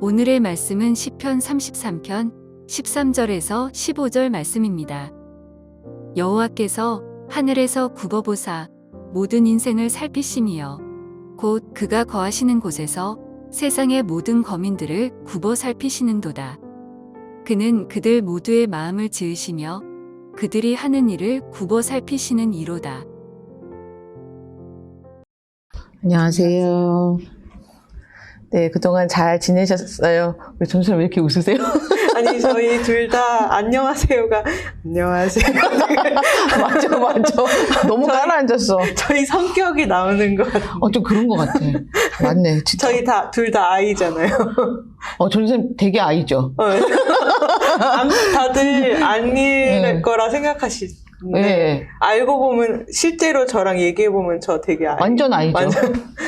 오늘의 말씀은 시편 33편 13절에서 15절 말씀입니다. 여호와께서 하늘에서 굽어보사 모든 인생을 살피심이여 곧 그가 거하시는 곳에서 세상의 모든 거민들을 굽어 살피시는도다. 그는 그들 모두의 마음을 지으시며 그들이 하는 일을 굽어 살피시는 이로다. 안녕하세요. 네, 그동안 잘 지내셨어요? 우리 점수는 왜 이렇게 웃으세요? 아니, 저희 둘 다 안녕하세요가 안녕하세요. 맞아. 너무 가라앉았어. 저희 성격이 나오는 것 같아요. 좀 그런 것 같아. 맞네, 진짜. 저희 둘 다 아이잖아요. 전선생님 되게 아이죠? 다들 아닐 거라 생각하시는데 네. 알고 보면 실제로 저랑 얘기해보면 저 되게 아이. 완전 아이죠.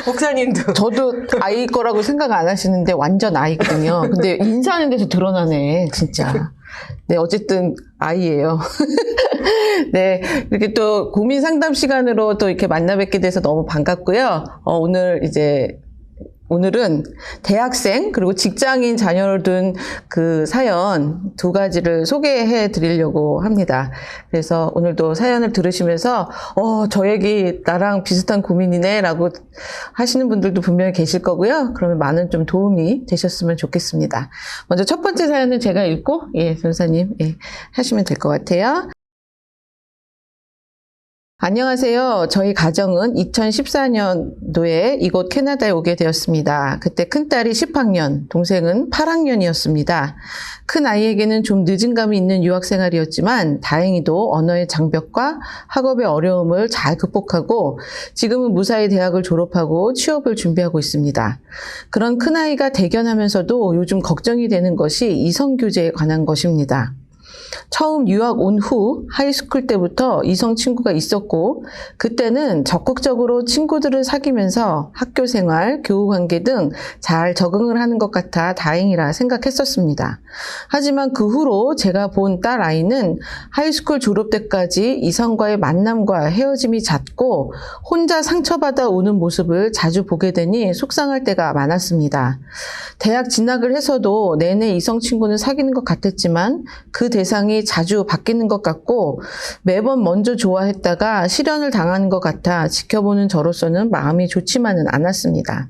목사님도. 저도 아이일 거라고 생각 안 하시는데 완전 아이거든요. 근데 인사하는 데서 드러나네, 진짜. 네, 어쨌든 아이예요. 네, 이렇게 또 고민 상담 시간으로 또 이렇게 만나 뵙게 돼서 너무 반갑고요. 오늘은 대학생 그리고 직장인 자녀를 둔 그 사연 두 가지를 소개해 드리려고 합니다. 그래서 오늘도 사연을 들으시면서 저 얘기 나랑 비슷한 고민이네 라고 하시는 분들도 분명히 계실 거고요. 그러면 많은 좀 도움이 되셨으면 좋겠습니다. 먼저 첫 번째 사연은 제가 읽고 변호사님 하시면 될 것 같아요. 안녕하세요. 저희 가정은 2014년도에 이곳 캐나다에 오게 되었습니다. 그때 큰딸이 10학년, 동생은 8학년이었습니다. 큰 아이에게는 좀 늦은 감이 있는 유학생활이었지만 다행히도 언어의 장벽과 학업의 어려움을 잘 극복하고 지금은 무사히 대학을 졸업하고 취업을 준비하고 있습니다. 그런 큰아이가 대견하면서도 요즘 걱정이 되는 것이 이성교제에 관한 것입니다. 처음 유학 온 후 하이스쿨 때부터 이성 친구가 있었고 그때는 적극적으로 친구들을 사귀면서 학교 생활, 교우 관계 등 잘 적응을 하는 것 같아 다행이라 생각했었습니다. 하지만 그 후로 제가 본 딸 아이는 하이스쿨 졸업 때까지 이성과의 만남과 헤어짐이 잦고 혼자 상처받아 오는 모습을 자주 보게 되니 속상할 때가 많았습니다. 대학 진학을 해서도 내내 이성 친구는 사귀는 것 같았지만 그 대상이 자주 바뀌는 것 같고 매번 먼저 좋아했다가 실현을 당하는 것 같아 지켜보는 저로서는 마음이 좋지만은 않았습니다.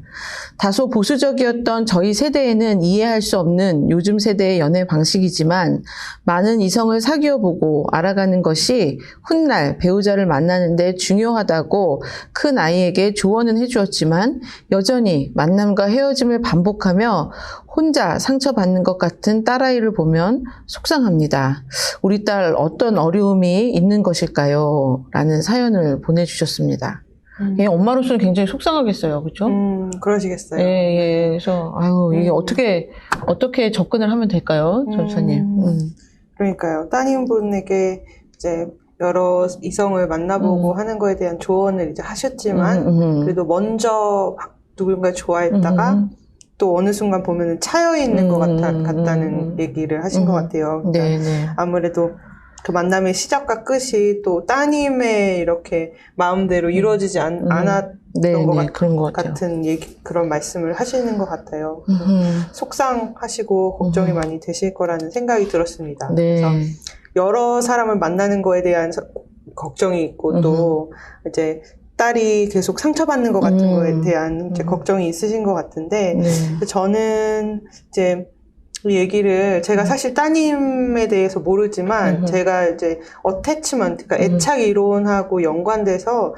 다소 보수적이었던 저희 세대에는 이해할 수 없는 요즘 세대의 연애 방식이지만 많은 이성을 사귀어보고 알아가는 것이 훗날 배우자를 만나는 데 중요하다고 큰 아이에게 조언은 해주었지만 여전히 만남과 헤어짐을 반복하며 혼자 상처받는 것 같은 딸아이를 보면 속상합니다. 우리 딸 어떤 어려움이 있는 것일까요? 라는 사연을 보내주셨습니다. 엄마로서는 굉장히 속상하겠어요. 그렇죠? 그러시겠어요. 예. 그래서 이게 어떻게 접근을 하면 될까요? 전사님. 그러니까요. 따님분에게 이제 여러 이성을 만나보고 하는 거에 대한 조언을 이제 하셨지만 그래도 먼저 누군가 좋아했다가 또 어느 순간 보면은 차여 있는 것 같다는 얘기를 하신 것 같아요. 그러니까 네네. 아무래도 그 만남의 시작과 끝이 또 따님의 이렇게 마음대로 이루어지지 않았던 것 같은 그런 말씀을 하시는 것 같아요. 속상하시고 걱정이 많이 되실 거라는 생각이 들었습니다. 네. 그래서 여러 사람을 만나는 거에 대한 걱정이 있고 또 이제 딸이 계속 상처받는 것 같은 거에 대한 이제 걱정이 있으신 것 같은데 저는 이제 이 얘기를 제가 사실 따님에 대해서 모르지만 제가 이제 어태치먼트, 그러니까 애착 이론하고 연관돼서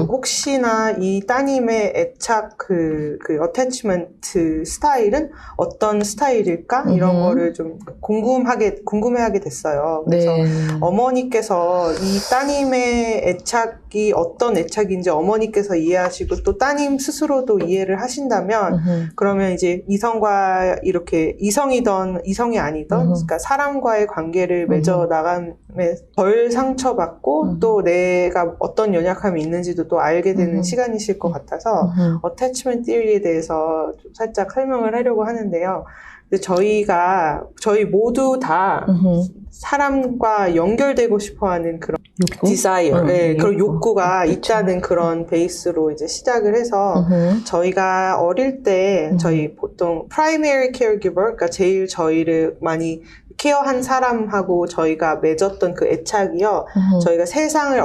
혹시나 이 따님의 애착 그 어태치먼트 스타일은 어떤 스타일일까 이런 거를 좀 궁금해하게 됐어요. 그래서 어머니께서 이 따님의 애착이 어떤 애착인지 어머니께서 이해하시고 또 따님 스스로도 이해를 하신다면 그러면 이제 이성과 이렇게 이성이든 이성이 아니든 그러니까 사람과의 관계를 맺어 나감에 덜 상처받고 또 내가 어떤 연약함이 있는지도 또 알게 되는 시간이실 것 같아서 어태치먼트 띠리에 대해서 좀 살짝 설명을 하려고 하는데요. 근데 저희 모두 다 사람과 연결되고 싶어하는 그런 욕구? desire, 네, 그런 욕구가 그렇죠. 있다는 그런 베이스로 이제 시작을 해서 저희가 어릴 때 저희 보통 primary caregiver, 그러니까 제일 저희를 많이 케어한 사람하고 저희가 맺었던 그 애착이요. 저희가 세상을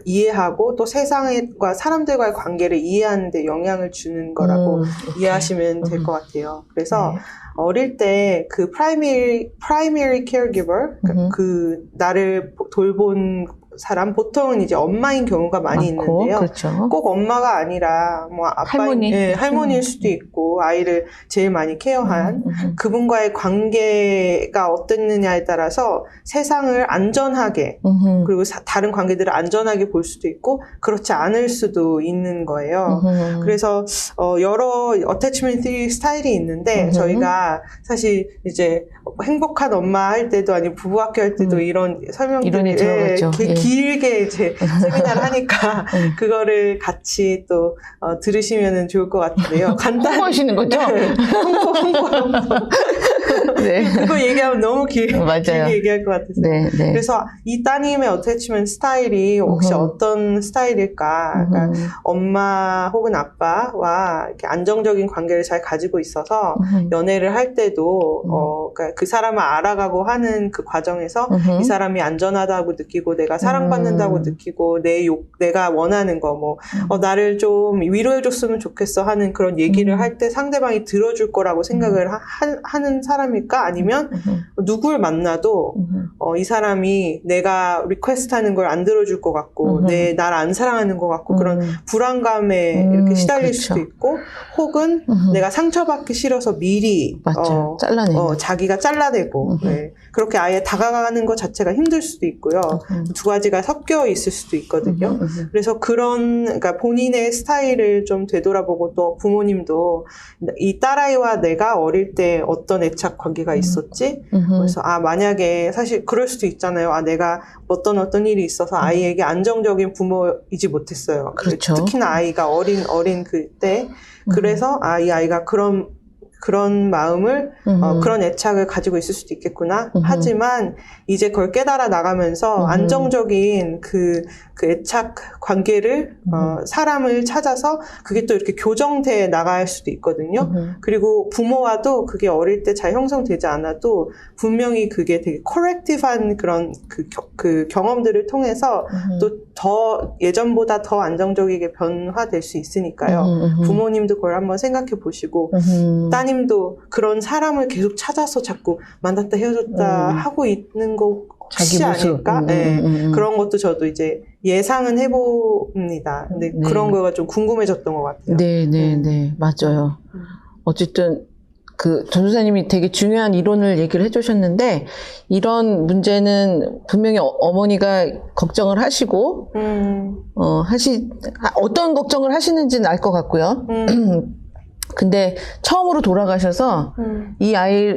이해하고 또 세상과 사람들과의 관계를 이해하는 데 영향을 주는 거라고 이해하시면 될 것 같아요. 그래서 네. 어릴 때 그 primary caregiver, 그 나를 돌본 사람, 보통은 이제 엄마인 경우가 많이 많고, 있는데요. 그렇죠. 꼭 엄마가 아니라 뭐 할머니? 할머니일 수도 있고 아이를 제일 많이 케어한 그분과의 관계가 어땠느냐에 따라서 세상을 안전하게 그리고 다른 관계들을 안전하게 볼 수도 있고 그렇지 않을 수도 있는 거예요. 그래서 여러 attachment theory 스타일이 있는데 저희가 사실 이제 행복한 엄마 할 때도 아니고 부부학교 할 때도 이런 설명들을 이론이 들어갔죠. 길게 이제 세미나를 하니까 그거를 같이 또 들으시면 좋을 것 같은데요. 간단히 홍보하시는 거죠? 홍보. 네. 그거 얘기하면 너무 맞아요. 길게 얘기할 것 같아서. 네, 네. 그래서 이 따님의 어태치먼트 스타일이 혹시 어떤 스타일일까? 그러니까 엄마 혹은 아빠와 이렇게 안정적인 관계를 잘 가지고 있어서 연애를 할 때도 그러니까 그 사람을 알아가고 하는 그 과정에서 이 사람이 안전하다고 느끼고 내가 사랑받는다고 느끼고 내가 원하는 거 나를 좀 위로해줬으면 좋겠어 하는 그런 얘기를 할 때 상대방이 들어줄 거라고 생각을 하는 사람일까? 아니면 누굴 만나도 이 사람이 내가 리퀘스트하는 걸 안 들어줄 것 같고 날 안 사랑하는 것 같고 그런 불안감에 이렇게 시달릴 그렇죠. 수도 있고 혹은 내가 상처받기 싫어서 미리 맞죠. 잘라내는. 자기가 잘라내고 네. 그렇게 아예 다가가는 것 자체가 힘들 수도 있고요. 두 가지가 섞여 있을 수도 있거든요. 그래서 그러니까 본인의 스타일을 좀 되돌아보고 또 부모님도 이 딸아이와 내가 어릴 때 어떤 애착 관계가 있었지? 그래서 만약에 사실 그럴 수도 있잖아요. 내가 어떤 일이 있어서 아이에게 안정적인 부모이지 못했어요. 그렇죠. 특히나 아이가 어린 그때 그래서 이 아이가 그런 마음을 그런 애착을 가지고 있을 수도 있겠구나. 하지만 이제 그걸 깨달아 나가면서 안정적인 그 애착 관계를 사람을 찾아서 그게 또 이렇게 교정돼 나갈 수도 있거든요. 그리고 부모와도 그게 어릴 때 잘 형성되지 않아도 분명히 그게 되게 corrective한 그런 그 경험들을 통해서 또 더 예전보다 더 안정적이게 변화될 수 있으니까요. 부모님도 그걸 한번 생각해 보시고 따님도 그런 사람을 계속 찾아서 자꾸 만났다 헤어졌다 하고 있는 거 혹시 아닐까? 네. 그런 것도 저도 이제 예상은 해봅니다. 근데 그런 거가 좀 궁금해졌던 것 같아요. 네, 맞아요. 어쨌든 전도사님이 되게 중요한 이론을 얘기를 해주셨는데 이런 문제는 분명히 어머니가 걱정을 하시고 어떤 걱정을 하시는지는 알 것 같고요. 근데 처음으로 돌아가셔서 이 아이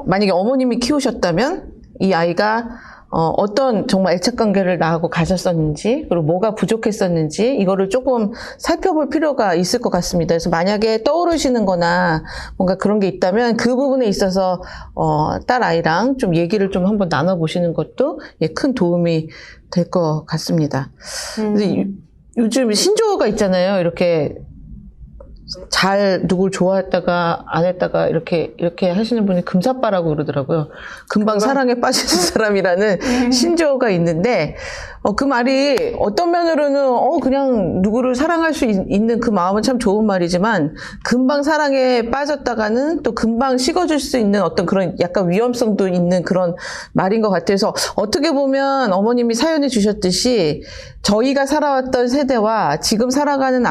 만약에 어머님이 키우셨다면 이 아이가 어떤 정말 애착관계를 나하고 가졌었는지 그리고 뭐가 부족했었는지 이거를 조금 살펴볼 필요가 있을 것 같습니다. 그래서 만약에 떠오르시는 거나 뭔가 그런 게 있다면 그 부분에 있어서 딸 아이랑 좀 얘기를 좀 한번 나눠보시는 것도 큰 도움이 될 것 같습니다. 근데 요즘 신조어가 있잖아요. 이렇게 누굴 좋아했다가 안 했다가 이렇게 하시는 분이 금사빠라고 그러더라고요. 금방 사랑에 빠지는 사람이라는 신조어가 있는데 그 말이 어떤 면으로는 그냥 누구를 사랑할 수 있는 그 마음은 참 좋은 말이지만 금방 사랑에 빠졌다가는 또 금방 식어질 수 있는 어떤 그런 약간 위험성도 있는 그런 말인 것 같아서 어떻게 보면 어머님이 사연해 주셨듯이 저희가 살아왔던 세대와 지금 살아가는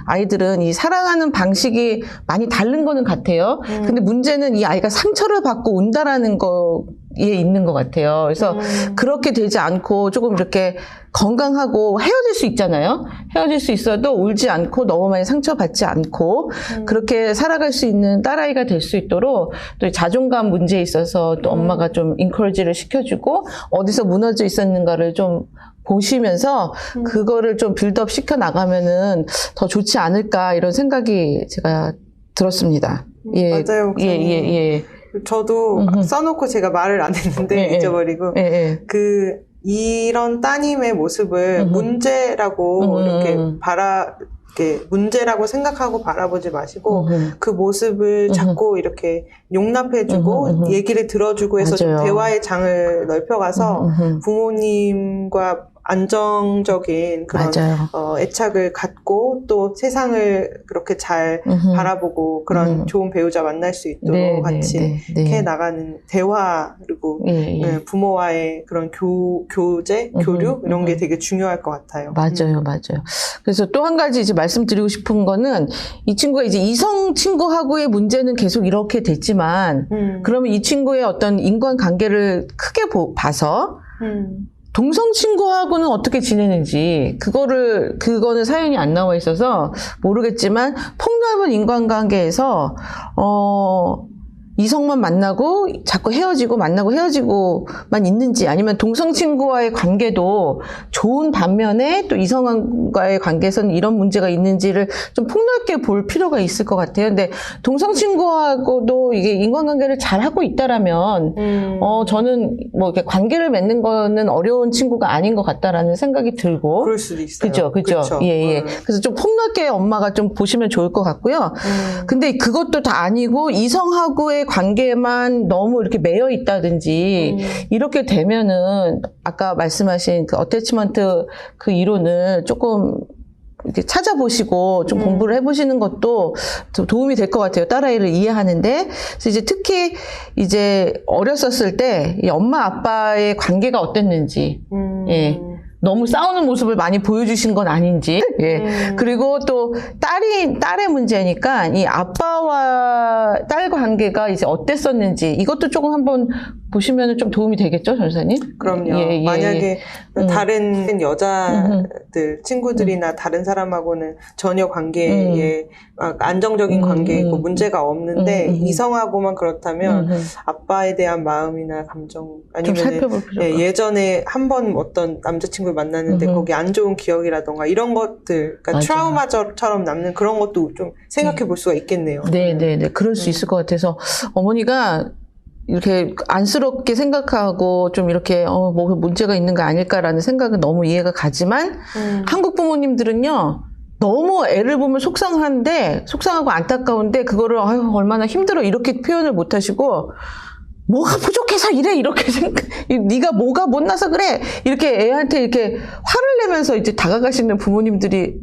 아이들은 이 사랑하는 방식이 많이 다른 거는 같아요. 근데 문제는 이 아이가 상처를 받고 운다라는 거에 있는 것 같아요. 그래서 그렇게 되지 않고 조금 이렇게 건강하고 헤어질 수 있잖아요. 헤어질 수 있어도 울지 않고 너무 많이 상처받지 않고 그렇게 살아갈 수 있는 딸아이가 될 수 있도록 또 자존감 문제에 있어서 또 엄마가 좀 인커리지를 시켜주고 어디서 무너져 있었는가를 좀 보시면서 그거를 좀 빌드업 시켜 나가면은 더 좋지 않을까 이런 생각이 제가 들었습니다. 맞아요. 예. 저도 써놓고 제가 말을 안 했는데 잊어버리고 이런 따님의 모습을 문제라고 이렇게 문제라고 생각하고 바라보지 마시고 그 모습을 자꾸 이렇게 용납해주고 얘기를 들어주고 해서 좀 대화의 장을 넓혀가서 부모님과 안정적인 그런 애착을 갖고 또 세상을 그렇게 잘 바라보고 그런 좋은 배우자 만날 수 있도록 같이 해 나가는 대화 그리고 부모와의 그런 교제, 교류 이런 게 되게 중요할 것 같아요. 맞아요. 그래서 또 한 가지 이제 말씀드리고 싶은 거는 이 친구가 이제 이성 친구하고의 문제는 계속 이렇게 됐지만 그러면 이 친구의 어떤 인간관계를 크게 봐서 동성 친구하고는 어떻게 지내는지 그거는 사연이 안 나와 있어서 모르겠지만 폭넓은 인간관계에서 이성만 만나고 자꾸 헤어지고 만나고 헤어지고만 있는지 아니면 동성 친구와의 관계도 좋은 반면에 또 이성과의 관계에서는 이런 문제가 있는지를 좀 폭넓게 볼 필요가 있을 것 같아요. 근데 동성 친구하고도 이게 인간관계를 잘 하고 있다라면 저는 뭐 이렇게 관계를 맺는 거는 어려운 친구가 아닌 것 같다라는 생각이 들고 그럴 수도 있어요. 그죠. 예. 그래서 좀 폭넓게 엄마가 좀 보시면 좋을 것 같고요. 근데 그것도 다 아니고 이성하고의 관계만 너무 이렇게 매여 있다든지 이렇게 되면은 아까 말씀하신 그 어태치먼트 그 이론을 조금 이렇게 찾아보시고 좀 공부를 해보시는 것도 도움이 될 것 같아요. 딸아이를 이해하는데. 그래서 이제 특히 이제 어렸었을 때 이 엄마 아빠의 관계가 어땠는지, 예. 너무 싸우는 모습을 많이 보여주신 건 아닌지, 예. 그리고 또 딸의 문제니까 이 아빠와 딸 관계가 이제 어땠었는지 이것도 조금 한번 보시면 좀 도움이 되겠죠, 전사님? 그럼요. 예. 만약에 다른 여자들, 친구들이나 다른 사람하고는 전혀 관계에 안정적인 관계에 있고 문제가 없는데 이성하고만 그렇다면 아빠에 대한 마음이나 감정 아니면 예전에 한 번 어떤 남자친구를 만났는데 거기 안 좋은 기억이라던가 이런 것들, 그러니까 트라우마처럼 남는 그런 것도 좀 생각해 볼 수가 있겠네요. 네. 그럴 수 있을 것 같아서 어머니가 이렇게 안쓰럽게 생각하고 좀 이렇게 뭐 문제가 있는 거 아닐까라는 생각은 너무 이해가 가지만 한국 부모님들은요 너무 애를 보면 속상하고 안타까운데 그거를 아유 얼마나 힘들어 이렇게 표현을 못 하시고 뭐가 부족해서 이래 이렇게 네가 뭐가 못나서 그래 이렇게 애한테 이렇게 화를 내면서 이제 다가가시는 부모님들이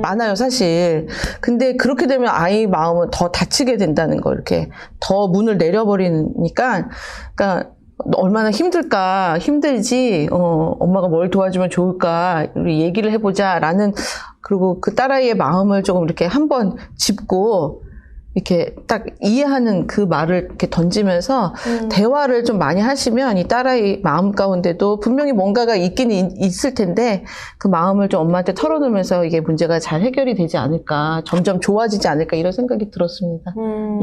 많아요 사실. 근데 그렇게 되면 아이 마음은 더 다치게 된다는 거 이렇게 더 문을 내려버리니까 그러니까 얼마나 힘들지 엄마가 뭘 도와주면 좋을까 우리 얘기를 해보자라는 그리고 그 딸아이의 마음을 조금 이렇게 한번 짚고 이렇게 딱 이해하는 그 말을 이렇게 던지면서 대화를 좀 많이 하시면 이 딸아이 마음 가운데도 분명히 뭔가가 있긴 있을 텐데 그 마음을 좀 엄마한테 털어놓으면서 이게 문제가 잘 해결이 되지 않을까 점점 좋아지지 않을까 이런 생각이 들었습니다.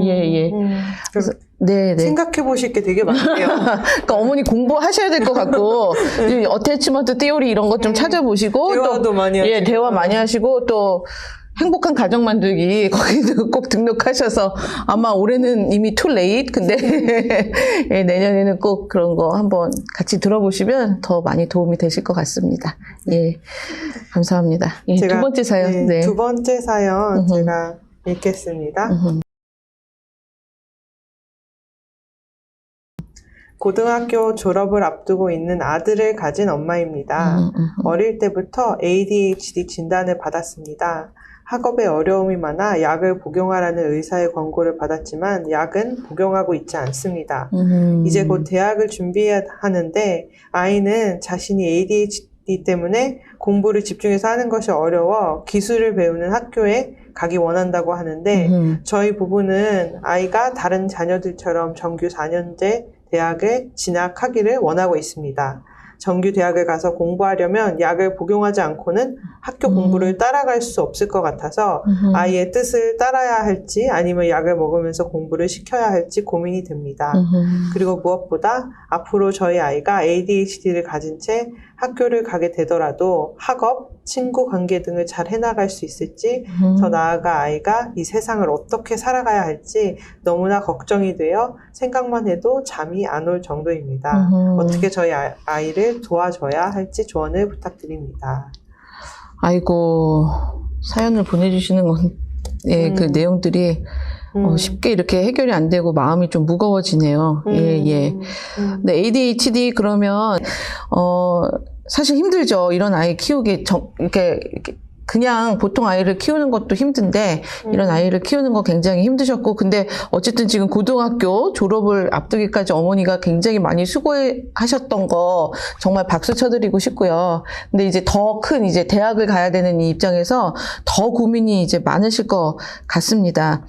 예. 그래서 네. 생각해 보실 게 되게 많네요. 그러니까 어머니 공부하셔야 될 것 같고 어태치먼트 티오리 이런 것 좀 찾아보시고 대화도 또 많이 하시고 대화 많이 하시고 또 행복한 가정 만들기 거기도 꼭 등록하셔서 아마 올해는 이미 too late 근데 예, 내년에는 꼭 그런 거 한번 같이 들어보시면 더 많이 도움이 되실 것 같습니다. 예, 감사합니다. 예, 두 번째 사연. 두 번째 사연 제가 읽겠습니다. 고등학교 졸업을 앞두고 있는 아들을 가진 엄마입니다. 어릴 때부터 ADHD 진단을 받았습니다. 학업에 어려움이 많아 약을 복용하라는 의사의 권고를 받았지만 약은 복용하고 있지 않습니다. 이제 곧 대학을 준비해야 하는데 아이는 자신이 ADHD 때문에 공부를 집중해서 하는 것이 어려워 기술을 배우는 학교에 가기 원한다고 하는데 저희 부부는 아이가 다른 자녀들처럼 정규 4년제 대학을 진학하기를 원하고 있습니다. 정규 대학을 가서 공부하려면 약을 복용하지 않고는 학교 공부를 따라갈 수 없을 것 같아서 아이의 뜻을 따라야 할지 아니면 약을 먹으면서 공부를 시켜야 할지 고민이 됩니다. 그리고 무엇보다 앞으로 저희 아이가 ADHD를 가진 채 학교를 가게 되더라도 학업, 친구 관계 등을 잘 해나갈 수 있을지, 더 나아가 아이가 이 세상을 어떻게 살아가야 할지 너무나 걱정이 되어 생각만 해도 잠이 안 올 정도입니다. 어떻게 저희 아이를 도와줘야 할지 조언을 부탁드립니다. 아이고, 사연을 보내주시는 건, 예, 그 내용들이 쉽게 이렇게 해결이 안 되고 마음이 좀 무거워지네요. 예, 예. 근데 ADHD 그러면, 사실 힘들죠. 이런 아이 키우기, 이렇게, 그냥 보통 아이를 키우는 것도 힘든데 이런 아이를 키우는 거 굉장히 힘드셨고, 근데 어쨌든 지금 고등학교 졸업을 앞두기까지 어머니가 굉장히 많이 수고하셨던 거 정말 박수 쳐드리고 싶고요. 근데 이제 더 큰 이제 대학을 가야 되는 이 입장에서 더 고민이 이제 많으실 것 같습니다.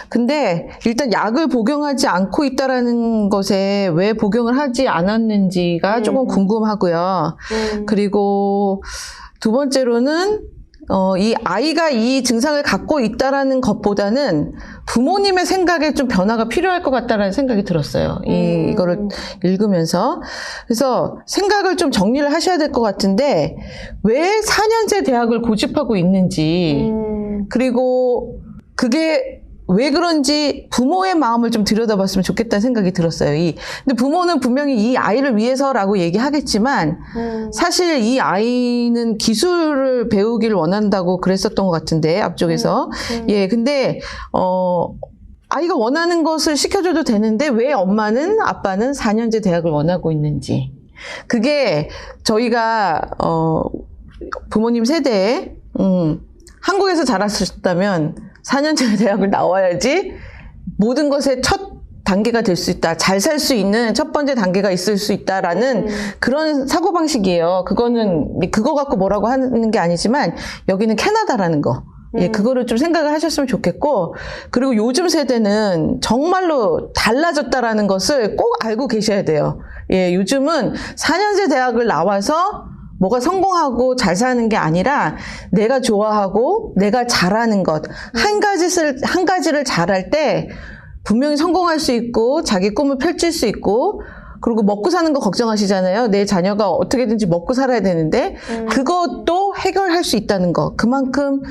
근데 일단 약을 복용하지 않고 있다라는 것에 왜 복용을 하지 않았는지가 조금 궁금하고요. 그리고 두 번째로는 이 아이가 이 증상을 갖고 있다라는 것보다는 부모님의 생각에 좀 변화가 필요할 것 같다라는 생각이 들었어요. 이거를 읽으면서. 그래서 생각을 좀 정리를 하셔야 될 것 같은데, 왜 4년제 대학을 고집하고 있는지, 그리고 그게 왜 그런지 부모의 마음을 좀 들여다봤으면 좋겠다는 생각이 들었어요. 근데 부모는 분명히 이 아이를 위해서라고 얘기하겠지만, 사실 이 아이는 기술을 배우기를 원한다고 그랬었던 것 같은데, 앞쪽에서. 예, 근데, 아이가 원하는 것을 시켜줘도 되는데, 왜 엄마는, 아빠는 4년제 대학을 원하고 있는지. 그게 저희가, 부모님 세대에, 한국에서 자랐었다면, 4년제 대학을 나와야지 모든 것의 첫 단계가 될 수 있다. 잘 살 수 있는 첫 번째 단계가 있을 수 있다라는 그런 사고방식이에요. 그거 갖고 뭐라고 하는 게 아니지만, 여기는 캐나다라는 거. 예, 그거를 좀 생각을 하셨으면 좋겠고, 그리고 요즘 세대는 정말로 달라졌다라는 것을 꼭 알고 계셔야 돼요. 예, 요즘은 4년제 대학을 나와서 뭐가 성공하고 잘 사는 게 아니라 내가 좋아하고 내가 잘하는 것, 한 가지를 잘할 때 분명히 성공할 수 있고 자기 꿈을 펼칠 수 있고, 그리고 먹고 사는 거 걱정하시잖아요. 내 자녀가 어떻게든지 먹고 살아야 되는데 그것도 해결할 수 있다는 거. 그만큼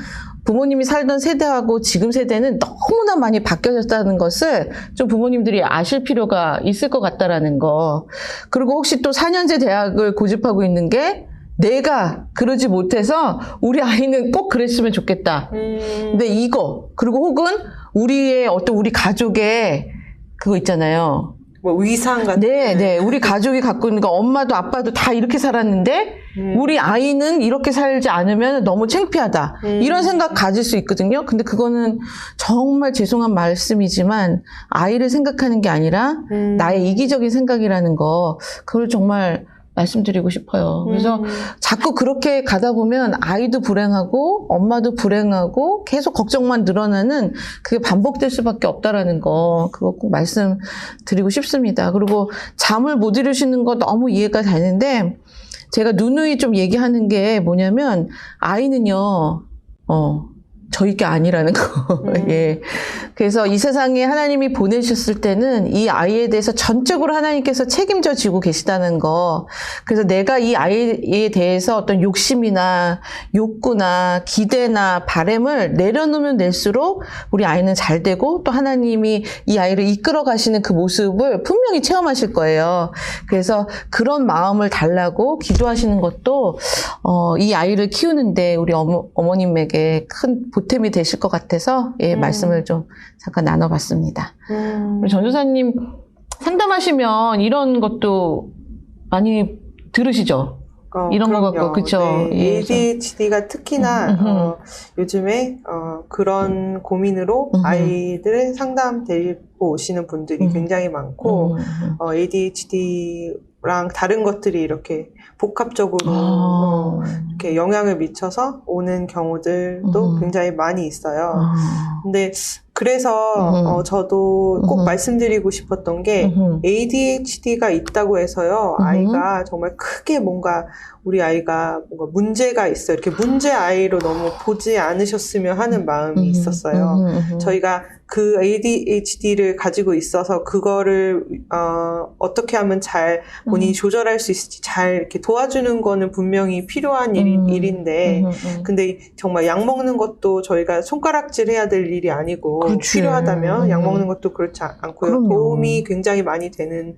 부모님이 살던 세대하고 지금 세대는 너무나 많이 바뀌어졌다는 것을 좀 부모님들이 아실 필요가 있을 것 같다라는 거. 그리고 혹시 또 4년제 대학을 고집하고 있는 게, 내가 그러지 못해서 우리 아이는 꼭 그랬으면 좋겠다. 근데 이거, 그리고 혹은 우리 가족의 그거 있잖아요. 뭐 위상 같은. 네. 우리 가족이 갖고 있는 거, 엄마도 아빠도 다 이렇게 살았는데 우리 아이는 이렇게 살지 않으면 너무 창피하다. 이런 생각 가질 수 있거든요. 근데 그거는 정말 죄송한 말씀이지만 아이를 생각하는 게 아니라 나의 이기적인 생각이라는 거, 그걸 정말 말씀드리고 싶어요. 그래서 자꾸 그렇게 가다 보면 아이도 불행하고 엄마도 불행하고 계속 걱정만 늘어나는, 그게 반복될 수밖에 없다라는 거, 그거 꼭 말씀드리고 싶습니다. 그리고 잠을 못 이루시는 거 너무 이해가 되는데, 제가 누누이 좀 얘기하는 게 뭐냐면, 아이는요, 저희 게 아니라는 거. 예. 그래서 이 세상에 하나님이 보내셨을 때는 이 아이에 대해서 전적으로 하나님께서 책임져 지고 계시다는 거. 그래서 내가 이 아이에 대해서 어떤 욕심이나 욕구나 기대나 바램을 내려놓으면 낼수록 우리 아이는 잘 되고, 또 하나님이 이 아이를 이끌어 가시는 그 모습을 분명히 체험하실 거예요. 그래서 그런 마음을 달라고 기도하시는 것도 이 아이를 키우는데 우리 어머님에게 큰 보탬이 되실 것 같아서, 예, 말씀을 좀 잠깐 나눠봤습니다. 우리 전도사님 상담하시면 이런 것도 많이 들으시죠? 이런 거 갖고, 그쵸? 네. 예, ADHD가 특히나 요즘에 그런 고민으로 아이들을 상담 데리고 오시는 분들이 굉장히 많고, ADHD랑 다른 것들이 이렇게 복합적으로 이렇게 영향을 미쳐서 오는 경우들도 굉장히 많이 있어요. 근데 그래서 저도 꼭 말씀드리고 싶었던 게 ADHD가 있다고 해서요. 아이가 정말 크게 뭔가 우리 아이가 뭔가 문제가 있어요. 이렇게 문제 아이로 너무 보지 않으셨으면 하는 마음이 있었어요. 저희가 그 ADHD를 가지고 있어서 그거를 어떻게 하면 잘 본인이 조절할 수 있을지 잘 이렇게 도와주는 거는 분명히 필요한 일인데 근데 정말 약 먹는 것도 저희가 손가락질 해야 될 일이 아니고 그렇지. 필요하다면 약 먹는 것도 그렇지 않고요. 그럼요. 도움이 굉장히 많이 되는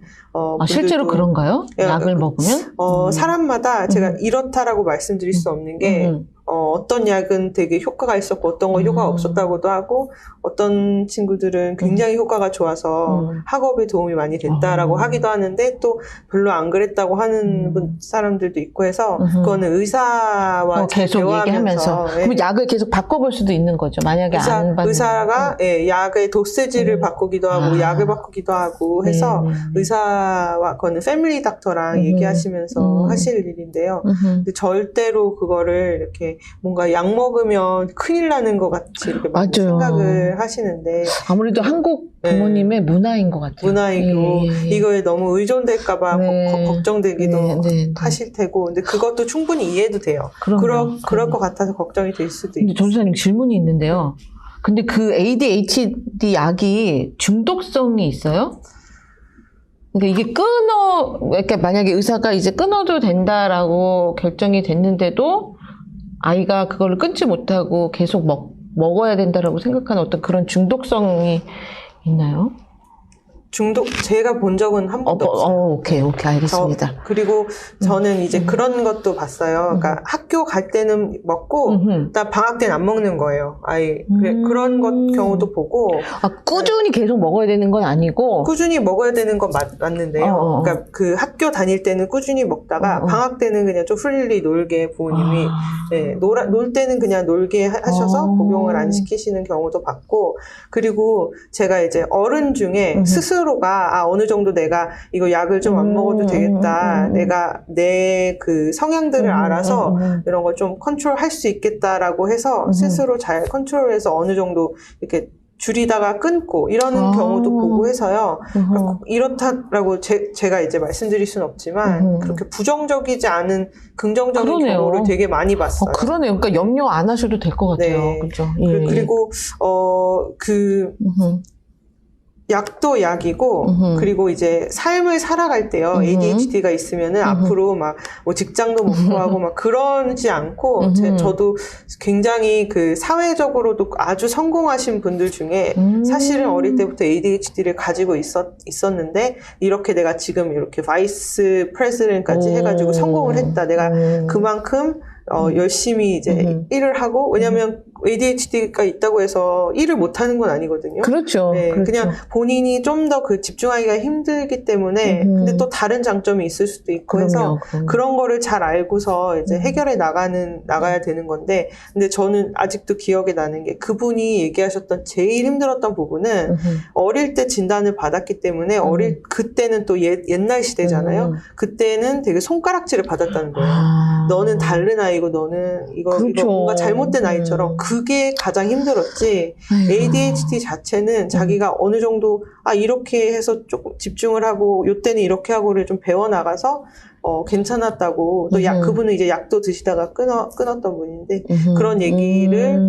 실제로 분들도 그런가요? 예, 약을 먹으면? 사람마다 제가 이렇다라고 말씀드릴 수 없는 게 어떤 약은 되게 효과가 있었고 어떤 건 효과가 없었다고도 하고 어떤 친구들은 굉장히 효과가 좋아서 학업에 도움이 많이 됐다라고 하기도 하는데 또 별로 안 그랬다고 하는 사람들도 있고 해서 그거는 의사와 계속 대화하면서 얘기하면서 예. 그럼 약을 계속 바꿔볼 수도 있는 거죠. 만약에 안 받는 의사가 예, 약의 도세지를 바꾸기도 하고 약을 바꾸기도 하고 해서 의사와 그거는 패밀리 닥터랑 얘기하시면서 하실 일인데요. 근데 절대로 그거를 이렇게 뭔가 약 먹으면 큰일 나는 것 같이 이렇게 많이 맞아요. 생각을 하시는데 아무래도 한국 부모님의 문화인 것 같아요. 문화이고 이거에 너무 의존될까봐 네. 걱정되기도 네. 하실 테고 근데 그것도 충분히 이해도 돼요. 그럴 것 같아서 걱정이 될 수도 근데 있어요. 전수사님 질문이 있는데요. 근데 그 ADHD 약이 중독성이 있어요? 그러니까 이게 그러니까 만약에 의사가 이제 끊어도 된다라고 결정이 됐는데도 아이가 그걸 끊지 못하고 계속 먹어야 된다라고 생각하는 어떤 그런 중독성이 있나요? 제가 본 적은 한 번도 없어요. 오케이, 알겠습니다. 그리고 저는 이제 그런 것도 봤어요. 그러니까 학교 갈 때는 먹고, 일단 방학 때는 안 먹는 거예요. 아예. 그런 경우도 보고. 꾸준히 계속 먹어야 되는 건 아니고? 꾸준히 먹어야 되는 건 맞는데요. 그러니까 그 학교 다닐 때는 꾸준히 먹다가, 방학 때는 그냥 좀 프릴리 놀게 부모님이, 네, 놀 때는 그냥 놀게 하셔서 복용을 안 시키시는 경우도 봤고, 그리고 제가 이제 어른 중에 스스로가 어느 정도 내가 이거 약을 좀 안 먹어도 되겠다. 내가 내 그 성향들을 알아서 이런 걸 좀 컨트롤할 수 있겠다라고 해서 스스로 잘 컨트롤해서 어느 정도 이렇게 줄이다가 끊고 이러는 경우도 보고 해서요. 그러니까 이렇다라고 제가 이제 말씀드릴 수는 없지만 그렇게 부정적이지 않은 긍정적인 그러네요. 경우를 되게 많이 봤어요. 그러네요. 그러니까 염려 안 하셔도 될 것 같아요. 네. 그렇죠. 그리고 약도 약이고 그리고 이제 삶을 살아갈 때요. ADHD가 있으면은 앞으로 막 뭐 직장도 못 구하고 막 그러지 않고 저도 굉장히 그 사회적으로도 아주 성공하신 분들 중에 사실은 어릴 때부터 ADHD를 가지고 있었는데 이렇게 내가 지금 이렇게 바이스 프레지던트까지 해가지고 성공을 했다. 내가 그만큼 열심히 이제 일을 하고, 왜냐면 ADHD가 있다고 해서 일을 못 하는 건 아니거든요. 그렇죠. 네, 그렇죠. 그냥 본인이 좀 더 그 집중하기가 힘들기 때문에, 근데 또 다른 장점이 있을 수도 있고 해서, 그런 거를 잘 알고서 이제 해결해 나가야 되는 건데, 근데 저는 아직도 기억에 나는 게 그분이 얘기하셨던 제일 힘들었던 부분은 어릴 때 진단을 받았기 때문에 그때는 또 옛날 시대잖아요. 그때는 되게 손가락질을 받았다는 거예요. 너는 다른 아이고 너는 이거 뭔가 잘못된 아이처럼 그게 가장 힘들었지. ADHD 자체는 자기가 어느 정도 이렇게 해서 조금 집중을 하고 요때는 이렇게 하고를 좀 배워나가서 괜찮았다고. 또 그분은 이제 약도 드시다가 끊었던 분인데 그런 얘기를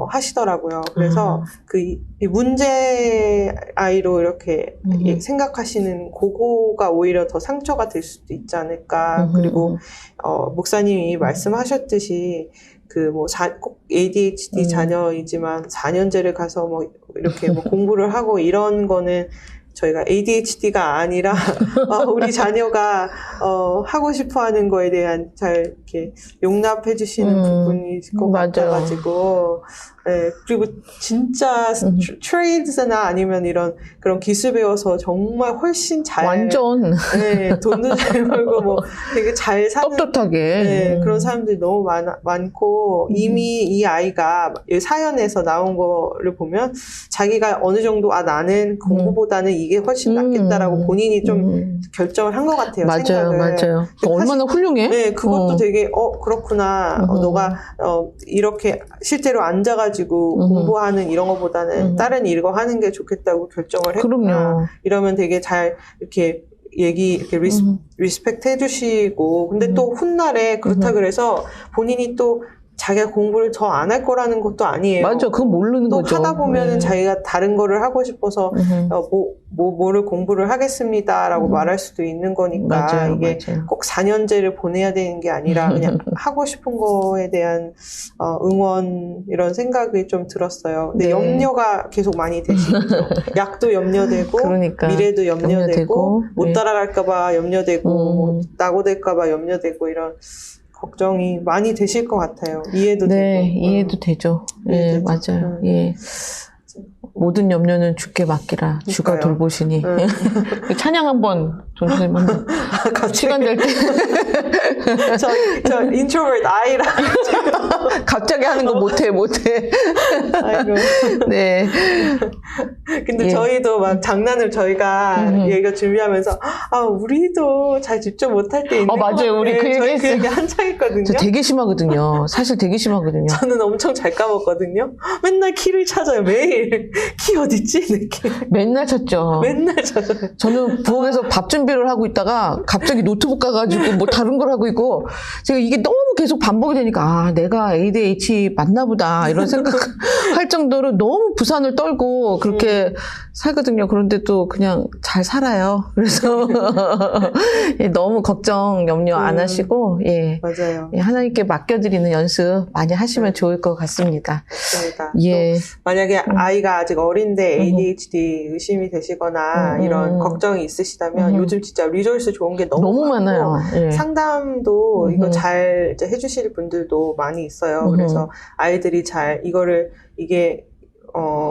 하시더라고요. 그래서 그 문제 아이로 이렇게 생각하시는 그거가 오히려 더 상처가 될 수도 있지 않을까. 그리고 목사님이 말씀하셨듯이 꼭 ADHD 자녀이지만 4년제를 가서 뭐 이렇게 뭐 공부를 하고 이런 거는 저희가 ADHD가 아니라 우리 자녀가 하고 싶어하는 거에 대한 잘 이렇게 용납해 주시는 부분이 있을 것 같아가지고 네, 그리고 진짜 트레이드나 아니면 이런 그런 기술 배워서 정말 훨씬 잘 완전 네, 돈도 잘 벌고 뭐 되게 잘 사는 떳떳하게 네, 그런 사람들이 너무 많고 이미 이 아이가 이 사연에서 나온 거를 보면 자기가 어느 정도 나는 공부보다는 이게 훨씬 낫겠다라고 본인이 좀 결정을 한 것 같아요. 맞아요, 생각을. 맞아요. 얼마나 훌륭해? 네, 그것도 되게 그렇구나. 너가 이렇게 실제로 앉아가지고 공부하는 이런 것보다는 다른 일거 하는 게 좋겠다고 결정을 했구나. 그럼요. 이러면 되게 잘 이렇게 이렇게 리스펙트 해주시고, 근데 또 훗날에 그렇다 그래서 본인이 또 자기가 공부를 더 안 할 거라는 것도 아니에요. 맞아, 그건 모르는 또 거죠. 하다 보면은 네. 자기가 다른 거를 하고 싶어서 뭐를 공부를 하겠습니다라고 말할 수도 있는 거니까 맞아요, 이게 맞아요. 꼭 4년제를 보내야 되는 게 아니라 그냥 하고 싶은 거에 대한 응원 이런 생각이 좀 들었어요. 근데 네. 염려가 계속 많이 되시죠. 약도 염려되고 그러니까, 미래도 염려되고 염려되고, 못 네. 따라갈까봐 염려되고 뭐 낙오될까봐 염려되고 이런 걱정이 많이 되실 것 같아요. 이해도 네, 되고. 이해도 되죠. 예, 이해되죠. 맞아요. 예. 모든 염려는 주께 맡기라. 주가 그러니까요. 돌보시니. 찬양 한번, 전선생님 한번. 시간 될 때. 저 인트로버트 아이라. 갑자기 하는 거 못해. 아이고. 네. 근데 예. 저희도 막 장난을 저희가 얘가 준비하면서 우리도 잘 집중 못할 때 있는 것 맞아요. 같아. 우리 그 얘기 저희 그 했어요. 얘기 한창 했거든요. 저 되게 심하거든요. 사실 되게 심하거든요. 저는 엄청 잘 까먹거든요. 맨날 키를 찾아요. 매일. 키 어딨지? 내 키. 맨날 쳤죠. 맨날 찾아요. 저는 부엌에서 밥 준비를 하고 있다가 갑자기 노트북 가가지고 뭐 다른 걸 하고 있고 제가 이게 너무 계속 반복이 되니까 내가 ADHD 맞나 보다 이런 생각할 정도로 너무 부산을 떨고 그렇게 살거든요. 그런데 또 그냥 잘 살아요. 그래서 예, 너무 걱정, 염려 안 하시고 예, 맞아요. 예, 하나님께 맡겨드리는 연습 많이 하시면 좋을 것 같습니다. 맞습니다. 예. 또 만약에 아이가 아직 어린데 ADHD 의심이 되시거나 이런 걱정이 있으시다면 요즘 진짜 리소스 좋은 게 너무 많아요. 예. 상담도 이거 잘 이제 해주실 분들도 많이 있어요. 그래서 아이들이 잘 이게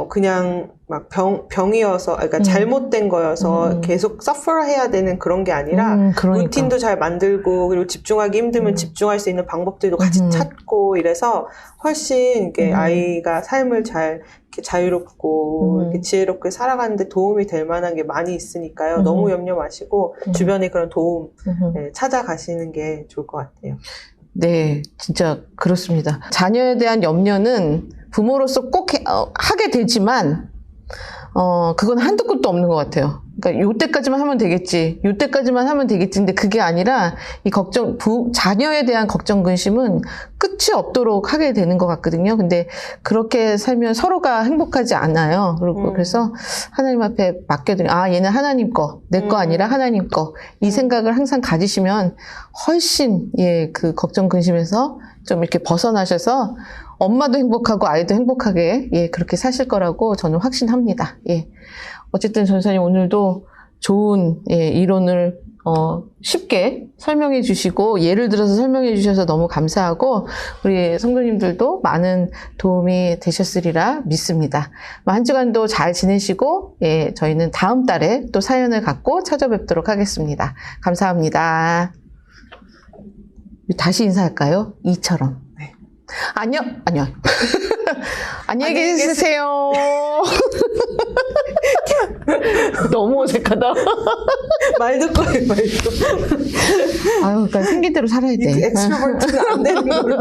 그냥 막 병이어서, 그러니까 잘못된 거여서 계속 suffer 해야 되는 그런 게 아니라 그러니까. 루틴도 잘 만들고 그리고 집중하기 힘들면 집중할 수 있는 방법들도 같이 찾고 이래서 훨씬 이렇게 아이가 삶을 잘 이렇게 자유롭고 이렇게 지혜롭게 살아가는데 도움이 될 만한 게 많이 있으니까요. 너무 염려 마시고 주변에 그런 도움 찾아가시는 게 좋을 것 같아요. 네, 진짜 그렇습니다. 자녀에 대한 염려는 부모로서 꼭 하게 되지만, 그건 한도 끝도 없는 것 같아요. 그러니까 요때까지만 하면 되겠지. 요때까지만 하면 되겠지. 근데 그게 아니라 이 자녀에 대한 걱정 근심은 끝이 없도록 하게 되는 것 같거든요. 근데 그렇게 살면 서로가 행복하지 않아요. 그래서 하나님 앞에 맡겨드리면, 얘는 하나님 거, 내 거 아니라 하나님 거. 이 생각을 항상 가지시면 훨씬, 그 걱정 근심에서 좀 이렇게 벗어나셔서 엄마도 행복하고 아이도 행복하게, 그렇게 사실 거라고 저는 확신합니다. 어쨌든 전사님 오늘도 좋은 이론을 쉽게 설명해 주시고 예를 들어서 설명해 주셔서 너무 감사하고 우리 성도님들도 많은 도움이 되셨으리라 믿습니다. 한 주간도 잘 지내시고 저희는 다음 달에 또 사연을 갖고 찾아뵙도록 하겠습니다. 감사합니다. 다시 인사할까요? 이처럼. 네. 안녕. 안녕히 계세요. 너무 어색하다. 말 듣고 해, 말 듣고. 그러니까 생긴 대로 살아야 돼. 엑스트로버트는 안 되는 걸로.